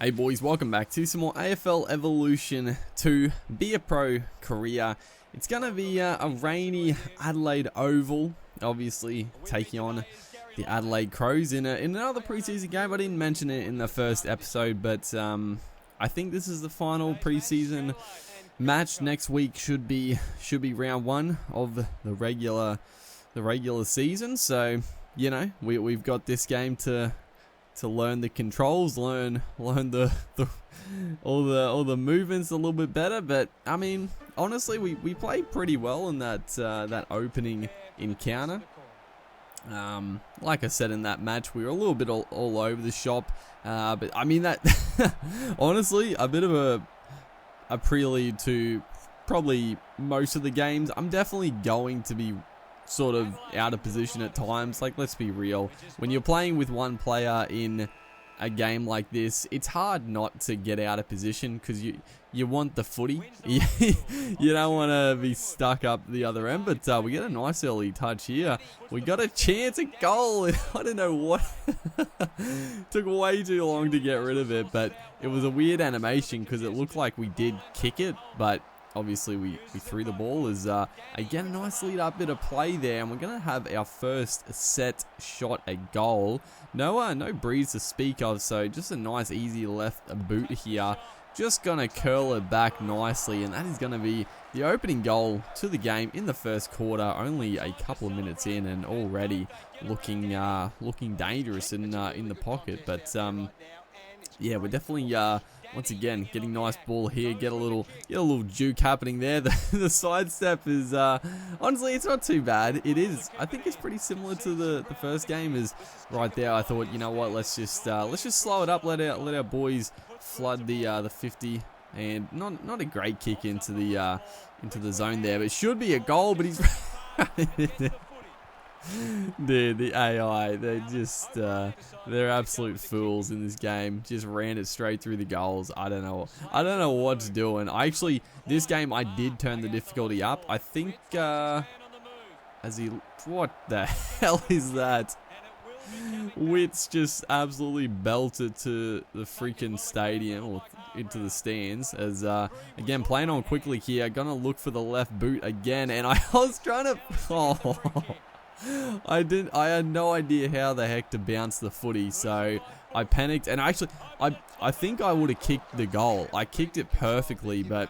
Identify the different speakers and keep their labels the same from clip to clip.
Speaker 1: Hey boys, welcome back to some more AFL Evolution 2 Be a Pro Korea. It's going to be a rainy Adelaide Oval, obviously taking on the Adelaide Crows in another preseason game. I didn't mention it in the first episode, but I think this is the final preseason match. Next week should be round one of the regular season. So, you know, we've got this game to learn the controls, learn the all the movements a little bit better. But I mean, honestly, we played pretty well in that opening encounter. Like I said in that match, we were a little bit all over the shop. But I mean that honestly, a bit of a prelude to probably most of the games. I'm definitely going to be sort of out of position at times. Like, let's be real, when you're playing with one player in a game like this, it's hard not to get out of position because you want the footy. You don't want to be stuck up the other end. But we get a nice early touch here. We got a chance at goal. I don't know what took way too long to get rid of it, but it was a weird animation because it looked like we did kick it, but obviously we threw the ball. As again, a nice lead up bit of play there, and we're gonna have our first set shot at goal. No breeze to speak of, so just a nice easy left boot here. Just gonna curl it back nicely, and that is gonna be the opening goal to the game in the first quarter. Only a couple of minutes in, and already looking dangerous in the pocket. But yeah, we're definitely once again getting nice ball here. Get a little juke happening there. The sidestep is honestly, it's not too bad. It is, I think it's pretty similar to the first game. Is right there. I thought, you know what, let's just slow it up. Let our boys flood the 50, and not a great kick into the zone there, but it should be a goal. But he's dude, the AI, they're absolute fools in this game. Just ran it straight through the goals. I don't know what's doing. This game I did turn the difficulty up. I think what the hell is that? Wits just absolutely belted to the freaking stadium, or into the stands. As again, playing on quickly here, gonna look for the left boot again, and I was trying to I had no idea how the heck to bounce the footy, so I panicked, and I think I would have kicked the goal. I kicked it perfectly, but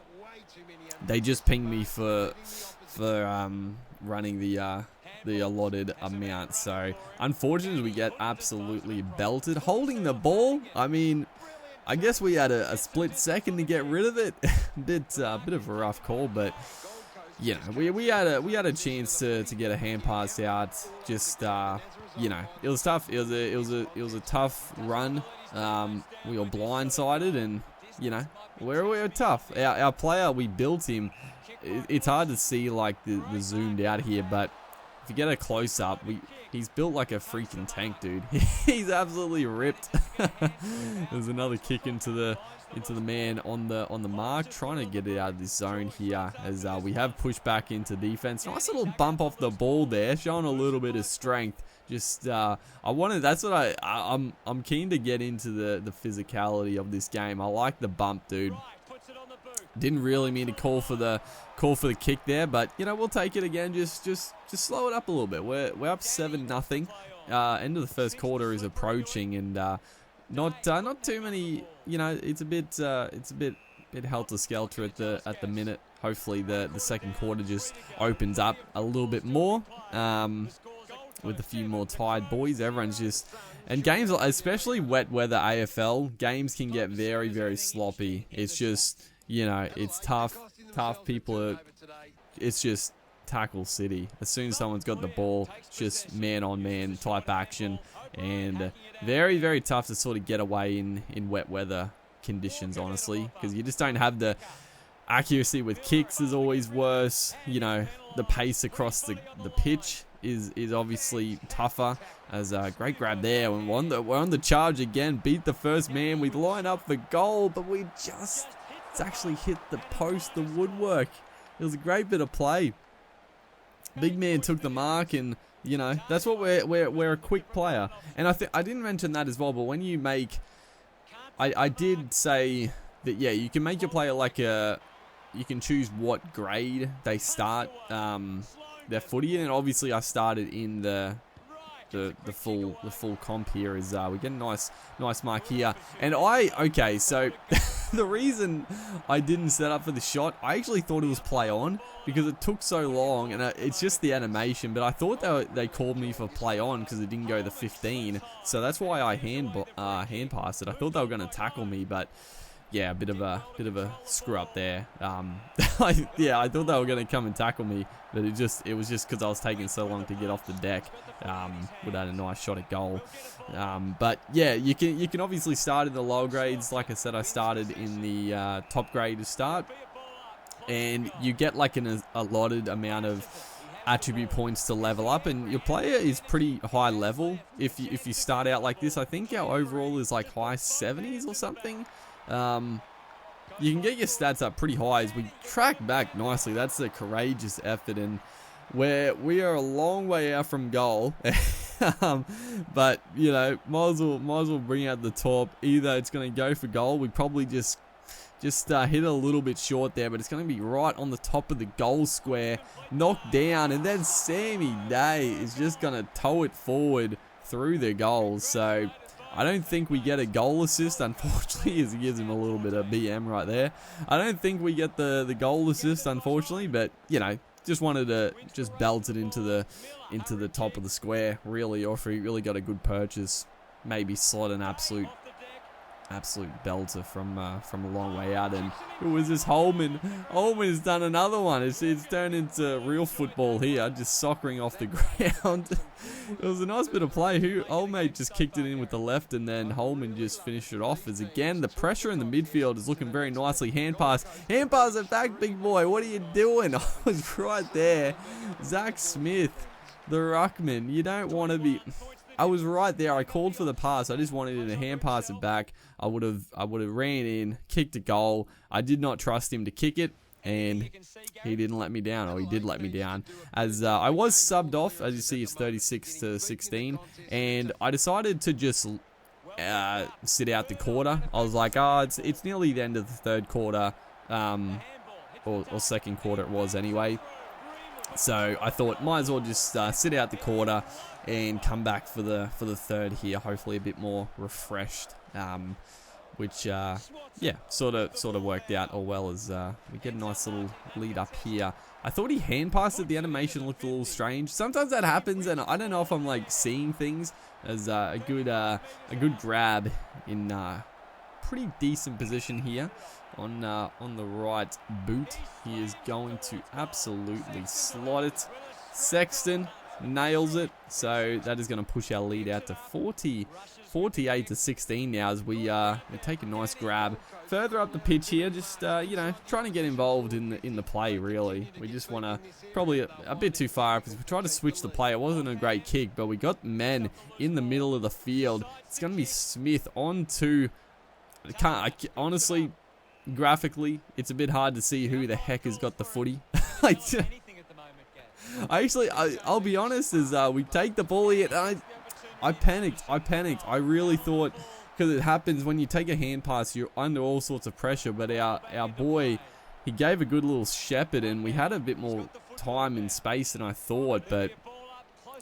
Speaker 1: they just pinged me for running the allotted amount. So unfortunately, we get absolutely belted. Holding the ball, I mean, I guess we had a split second to get rid of it. bit of a rough call, but you know, we had a chance to get a hand pass out. Just you know, it was tough. It was a tough run. We were blindsided, and you know, we were tough. Our player, we built him. It's hard to see like the zoomed out here, but if you get a close up, he's built like a freaking tank, dude. He's absolutely ripped. There's another kick into the man on the mark, trying to get it out of this zone here, as we have pushed back into defense. Nice little bump off the ball there, showing a little bit of strength. Just that's what I'm keen to get into the physicality of this game. I like the bump, dude. Didn't really mean to call for the kick there, but you know, we'll take it again. Just slow it up a little bit. We're up 7-0. End of the first quarter is approaching, and not too many. You know, it's a bit helter skelter at the minute. Hopefully the second quarter just opens up a little bit more, with a few more tired boys. Everyone's just, and games, especially wet weather AFL games, can get very, very sloppy. It's just, you know, it's tough. People it's just tackle city. As soon as someone's got the ball, it's just man on man type action, and very, very tough to sort of get away in wet weather conditions, honestly, because you just don't have the accuracy with kicks. Is always worse. You know, the pace across the pitch is obviously tougher. As a great grab there, and we're on the charge again. Beat the first man. We line up for goal, but it's actually hit the post, the woodwork. It was a great bit of play. Big man took the mark, and you know, that's what we're a quick player. And I didn't mention that as well, but when you make I did say that, yeah, you can make your player like you can choose what grade they start their footy in, and obviously I started in the full comp here. Is we get a nice mark here, and okay, so the reason I didn't set up for the shot, I actually thought it was play on because it took so long, and it's just the animation, but I thought they called me for play on because it didn't go the 15, so that's why I hand passed it. I thought they were going to tackle me, but yeah, a bit of a screw up there. Yeah, I thought they were going to come and tackle me, but it was just because I was taking so long to get off the deck. Would have had a nice shot at goal. But yeah, you can obviously start in the lower grades. Like I said, I started in the top grade to start, and you get like an allotted amount of attribute points to level up, and your player is pretty high level if you start out like this. I think our overall is like high 70s or something. You can get your stats up pretty high as we track back nicely. That's a courageous effort, and we are a long way out from goal. But you know, might as well bring out the top. Either it's going to go for goal. We probably just hit a little bit short there, but it's going to be right on the top of the goal square, knocked down, and then Sammy Day is just going to tow it forward through the goal. So I don't think we get a goal assist, unfortunately, as it gives him a little bit of BM right there. I don't think we get the goal assist, unfortunately, but you know, just wanted to just belt it into the top of the square, really, or if he really got a good purchase, maybe slot an absolute belter from a long way out. And who was this? Holman has done another one. It's turned into real football here, just soccering off the ground. It was a nice bit of play. Old mate just kicked it in with the left, and then Holman just finished it off. As again, the pressure in the midfield is looking very nicely. Hand pass it back, big boy. What are you doing? I was right there. Zach Smith, the ruckman. You don't want to be. I was right there. I called for the pass. I just wanted him to hand pass it back. I would have ran in, kicked a goal. I did not trust him to kick it, and he didn't let me down, or he did let me down. As I was subbed off, as you see, it's 36-16, and I decided to just sit out the quarter. I was like, it's nearly the end of the third quarter, or second quarter it was anyway. So I thought, might as well just sit out the quarter and come back for the third here, hopefully a bit more refreshed, which yeah, sort of worked out all well, as we get a nice little lead up here. I thought he hand passed it. The animation looked a little strange. Sometimes that happens, and I don't know if I'm like seeing things. As a good grab in pretty decent position here on the right boot. He is going to absolutely slot it. Sexton nails it, so that is going to push our lead out to 48-16 now, as we take a nice grab further up the pitch here. Just you know, trying to get involved in the play. Really, we just want to probably a bit too far because we tried to switch the play. It wasn't a great kick, but we got men in the middle of the field. It's going to be Smith on to. Honestly, graphically, it's a bit hard to see who the heck has got the footy. I'll be honest, as we take the ball here, I panicked. I really thought, because it happens when you take a hand pass, you're under all sorts of pressure, but our boy, he gave a good little shepherd, and we had a bit more time and space than I thought, but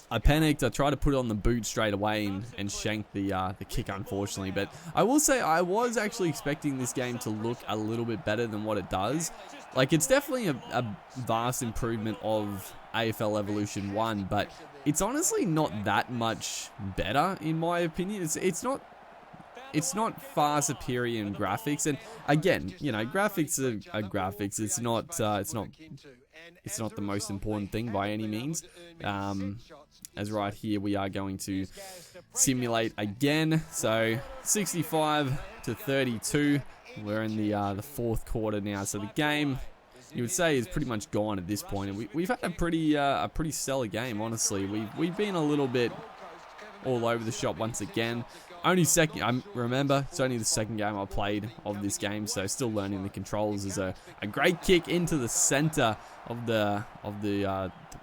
Speaker 1: I panicked. I tried to put it on the boot straight away and shanked the kick, unfortunately. But I will say I was actually expecting this game to look a little bit better than what it does. Like, it's definitely a vast improvement of AFL Evolution 1, but it's honestly not that much better, in my opinion. It's not far superior in graphics, and again, you know, graphics are graphics. It's not the most important thing by any means. As right here, we are going to simulate again. So 65-32. We're in the fourth quarter now. So the game, you would say, is pretty much gone at this point. And we've had a pretty stellar game, honestly. We've been a little bit all over the shop once again. Remember, it's only the second game I played of this game, so still learning the controls. There's a great kick into the center of the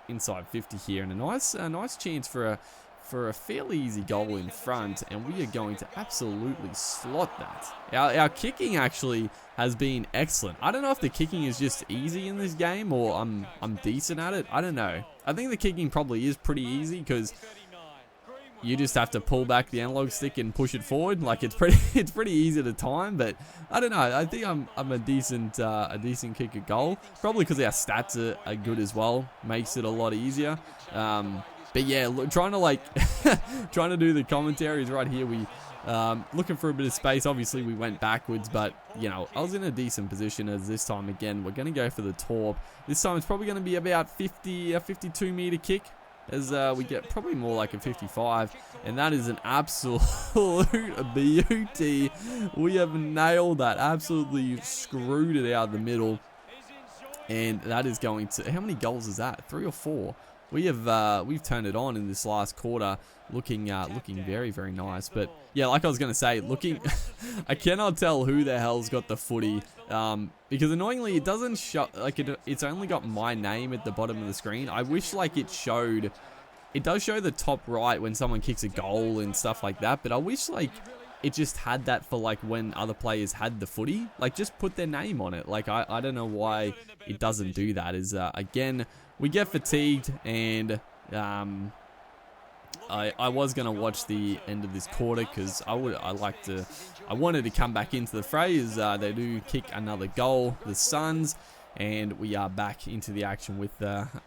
Speaker 1: inside 50 here, and a nice chance for for a fairly easy goal in front, and we are going to absolutely slot that. Our kicking actually has been excellent. I don't know if the kicking is just easy in this game or I'm decent at it. I don't know. I think the kicking probably is pretty easy because you just have to pull back the analog stick and push it forward. Like it's pretty easy to time, but I don't know. I think I'm a decent kicker goal. Probably because our stats are good as well, makes it a lot easier. But yeah, look, trying to do the commentaries right here. We looking for a bit of space. Obviously, we went backwards, but you know, I was in a decent position as this time again. We're going to go for the torp. This time it's probably going to be about 52 meter kick, as we get probably more like a 55, and that is an absolute beauty. We have nailed that, absolutely screwed it out of the middle, and that is going to, how many goals is that? 3 or 4? We've turned it on in this last quarter, looking very, very nice. But yeah, like I was gonna say, I cannot tell who the hell's got the footy, because annoyingly it doesn't show, like it's only got my name at the bottom of the screen. I wish like it showed, it does show the top right when someone kicks a goal and stuff like that, but I wish like it just had that for like when other players had the footy, like just put their name on it. Like I don't know why it doesn't do that. Is again, we get fatigued, and I was gonna watch the end of this quarter because I wanted to come back into the fray as they do kick another goal, the Suns, and we are back into the action with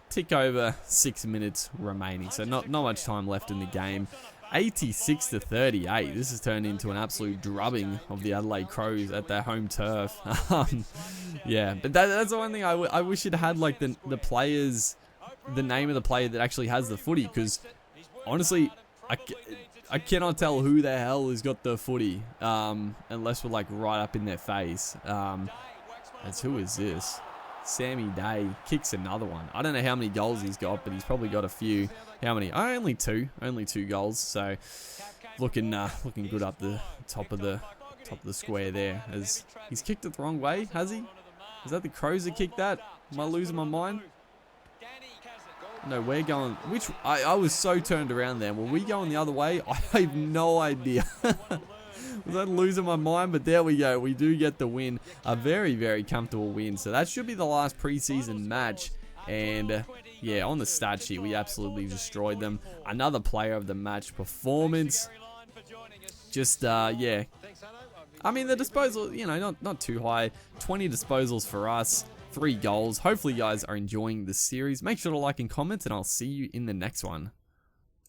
Speaker 1: tick over 6 minutes remaining. So not much time left in the game. 86 to 38. This has turned into an absolute drubbing of the Adelaide Crows at their home turf. Yeah, but that's the one thing I wish it had, like the players, the name of the player that actually has the footy, because honestly, I cannot tell who the hell has got the footy, unless we're like right up in their face. As who is this? Sammy Day kicks another one. I don't know how many goals he's got, but he's probably got a few. How many? Oh, only two goals. So looking good up the top of the square there. As he's kicked it the wrong way, has he? Is that the Crows that kicked that? Am I losing my mind? No, we're going. Which I was so turned around there. Were we going the other way? I have no idea. Was I losing my mind? But there we go. We do get the win. A very, very comfortable win. So that should be the last preseason match. And yeah, on the stat sheet, we absolutely destroyed them. Another player of the match performance. Just, yeah. I mean, the disposal, you know, not too high. 20 disposals for us. 3 goals. Hopefully you guys are enjoying this series. Make sure to like and comment, and I'll see you in the next one.